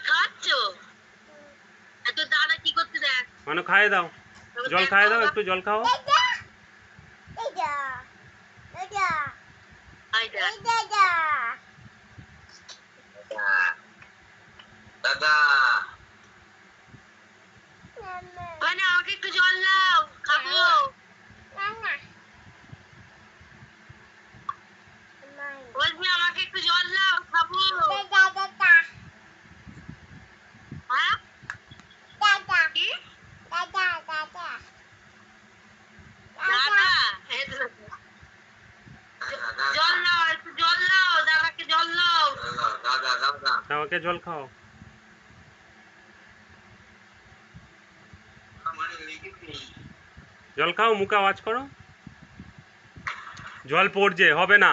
খাচ্ছো? এত দাদা কি করতে দেখ? মানে খাইয়ে দাও, জল খাইয়ে দাও, একটু জল খাও। দাদা মানে আমাকে একটু জল দাও, খাবো। বলছি আমাকে একটু জল দাও, খাবো। হ্যাঁ? কি? দাদা এই তো জল দাও, একটু জল দাও, দাদাকে জল দাও। দাদা দাদা ওকে জল খাও। জল খাও, মুখে আওয়াজ করো। জল পড়ছে, হবে না।